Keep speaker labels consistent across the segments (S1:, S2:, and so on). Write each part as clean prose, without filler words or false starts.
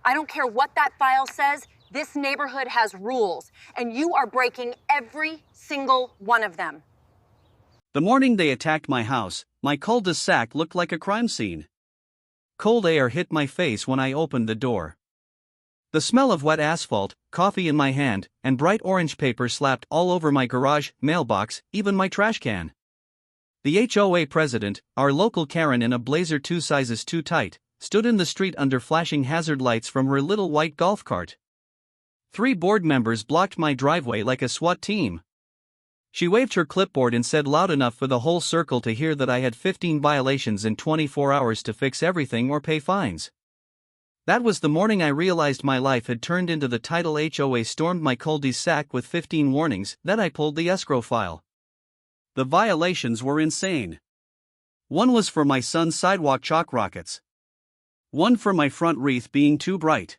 S1: I don't care what that file says, this neighborhood has rules, and you are breaking every single one of them.
S2: The morning they attacked my house, my Cul De Sac looked like a crime scene. Cold air hit my face when I opened the door. The smell of wet asphalt, coffee in my hand, and bright orange paper slapped all over my garage, mailbox, even my trash can. The HOA president, our local Karen in a blazer 2 sizes too tight, stood in the street under flashing hazard lights from her little white golf cart. 3 board members blocked my driveway like a SWAT team. She waved her clipboard and said loud enough for the whole circle to hear that I had 15 violations in 24 hours to fix everything or pay fines. That was the morning I realized my life had turned into the title. HOA stormed my Cul De Sac with 15 warnings. Then I pulled the escrow file. The violations were insane. One was for my son's sidewalk chalk rockets. One for my front wreath being too bright.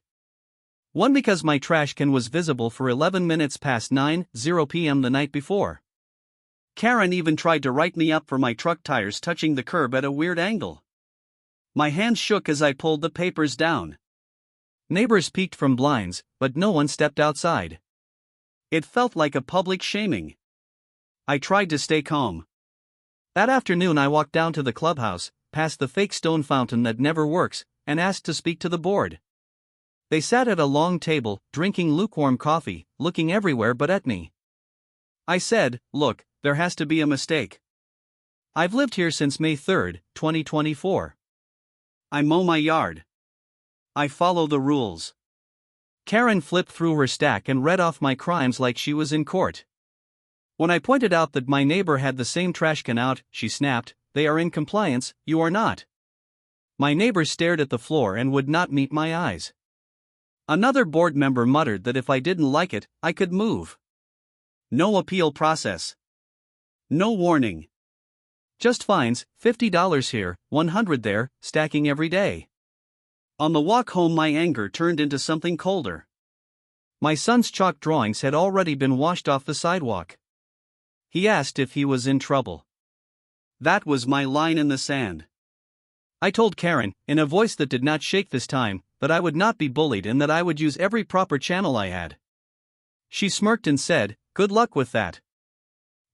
S2: One because my trash can was visible for 11 minutes past 9:00 p.m. the night before. Karen even tried to write me up for my truck tires touching the curb at a weird angle. My hands shook as I pulled the papers down. Neighbors peeked from blinds, but no one stepped outside. It felt like a public shaming. I tried to stay calm. That afternoon I walked down to the clubhouse, past the fake stone fountain that never works, and asked to speak to the board. They sat at a long table, drinking lukewarm coffee, looking everywhere but at me. I said, "Look, there has to be a mistake. I've lived here since May 3, 2024. I mow my yard. I follow the rules." Karen flipped through her stack and read off my crimes like she was in court. When I pointed out that my neighbor had the same trash can out, she snapped, "They are in compliance, you are not." My neighbor stared at the floor and would not meet my eyes. Another board member muttered that if I didn't like it, I could move. No appeal process. No warning. Just fines, $50 here, $100 there, stacking every day. On the walk home my anger turned into something colder. My son's chalk drawings had already been washed off the sidewalk. He asked if he was in trouble. That was my line in the sand. I told Karen, in a voice that did not shake this time, that I would not be bullied and that I would use every proper channel I had. She smirked and said, "Good luck with that."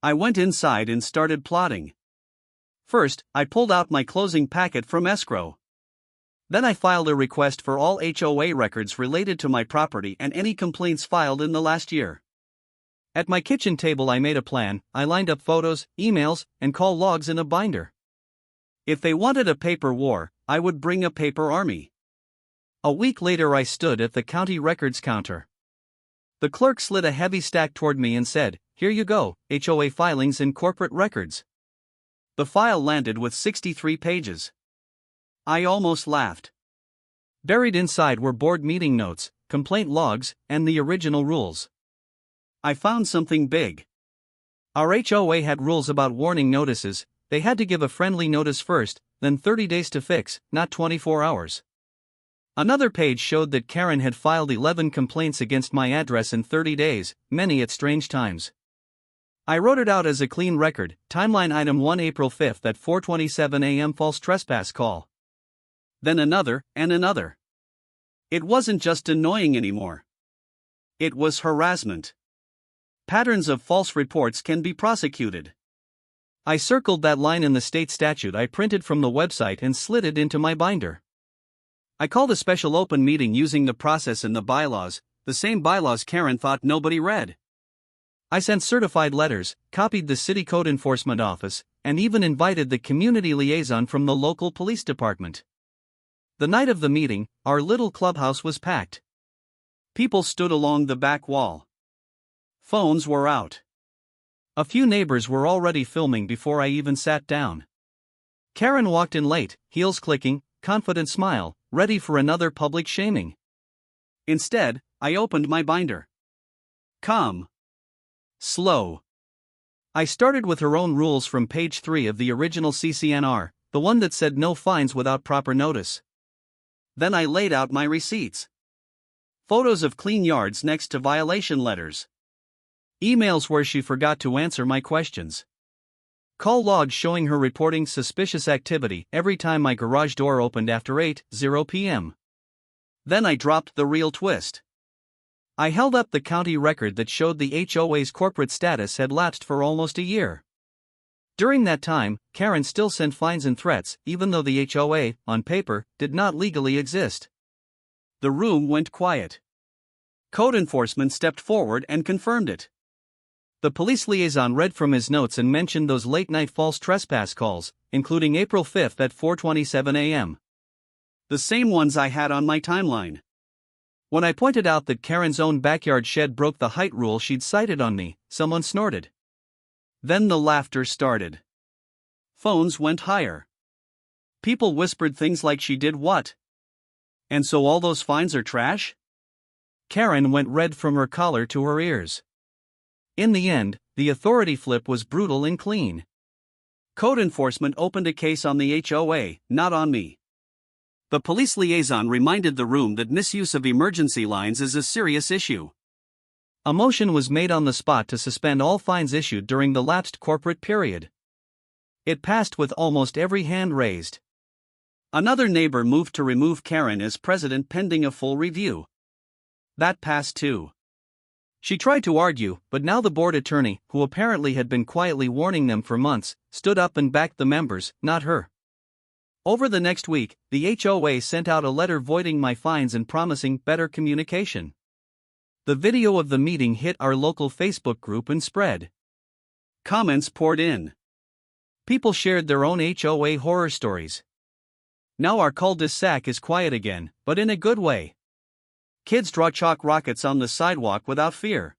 S2: I went inside and started plotting. First, I pulled out my closing packet from Escrow. Then I filed a request for all HOA records related to my property and any complaints filed in the last year. At my kitchen table I made a plan. I lined up photos, emails, and call logs in a binder. If they wanted a paper war, I would bring a paper army. A week later I stood at the county records counter. The clerk slid a heavy stack toward me and said, "Here you go, HOA filings and corporate records." The file landed with 63 pages. I almost laughed. Buried inside were board meeting notes, complaint logs, and the original rules. I found something big. Our HOA had rules about warning notices. They had to give a friendly notice first, then 30 days to fix, not 24 hours. Another page showed that Karen had filed 11 complaints against my address in 30 days, many at strange times. I wrote it out as a clean record. Timeline item 1 April 5 at 4:27 a.m. false trespass call. Then another, and another. It wasn't just annoying anymore. It was harassment. Patterns of false reports can be prosecuted. I circled that line in the state statute I printed from the website and slid it into my binder. I called a special open meeting using the process in the bylaws, the same bylaws Karen thought nobody read. I sent certified letters, copied the city code enforcement office, and even invited the community liaison from the local police department. The night of the meeting, our little clubhouse was packed. People stood along the back wall. Phones were out. A few neighbors were already filming before I even sat down. Karen walked in late, heels clicking, confident smile, ready for another public shaming. Instead, I opened my binder. Calm. Slow. I started with her own rules from page 3 of the original CCNR, the one that said no fines without proper notice. Then I laid out my receipts. Photos of clean yards next to violation letters. Emails where she forgot to answer my questions. Call logs showing her reporting suspicious activity every time my garage door opened after 8:00 p.m. Then I dropped the real twist. I held up the county record that showed the HOA's corporate status had lapsed for almost a year. During that time, Karen still sent fines and threats, even though the HOA, on paper, did not legally exist. The room went quiet. Code enforcement stepped forward and confirmed it. The police liaison read from his notes and mentioned those late-night false trespass calls, including April 5 at 4:27 a.m. The same ones I had on my timeline. When I pointed out that Karen's own backyard shed broke the height rule she'd cited on me, someone snorted. Then the laughter started. Phones went higher. People whispered things like she did what? And so all those fines are trash? Karen went red from her collar to her ears. In the end, the authority flip was brutal and clean. Code enforcement opened a case on the HOA, not on me. The police liaison reminded the room that misuse of emergency lines is a serious issue. A motion was made on the spot to suspend all fines issued during the lapsed corporate period. It passed with almost every hand raised. Another neighbor moved to remove Karen as president pending a full review. That passed too. She tried to argue, but now the board attorney, who apparently had been quietly warning them for months, stood up and backed the members, not her. Over the next week, the HOA sent out a letter voiding my fines and promising better communication. The video of the meeting hit our local Facebook group and spread. Comments poured in. People shared their own HOA horror stories. Now our Cul De Sac is quiet again, but in a good way. Kids draw chalk rockets on the sidewalk without fear.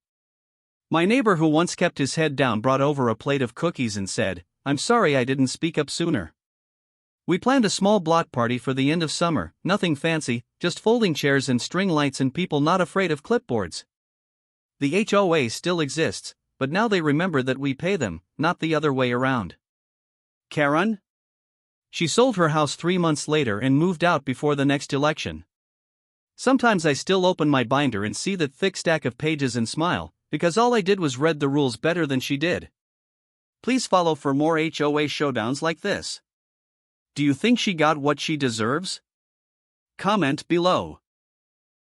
S2: My neighbor who once kept his head down brought over a plate of cookies and said, "I'm sorry I didn't speak up sooner." We planned a small block party for the end of summer, nothing fancy, just folding chairs and string lights and people not afraid of clipboards. The HOA still exists, but now they remember that we pay them, not the other way around. Karen? She sold her house 3 months later and moved out before the next election. Sometimes I still open my binder and see that thick stack of pages and smile, because all I did was read the rules better than she did. Please follow for more HOA showdowns like this. Do you think she got what she deserves? Comment below.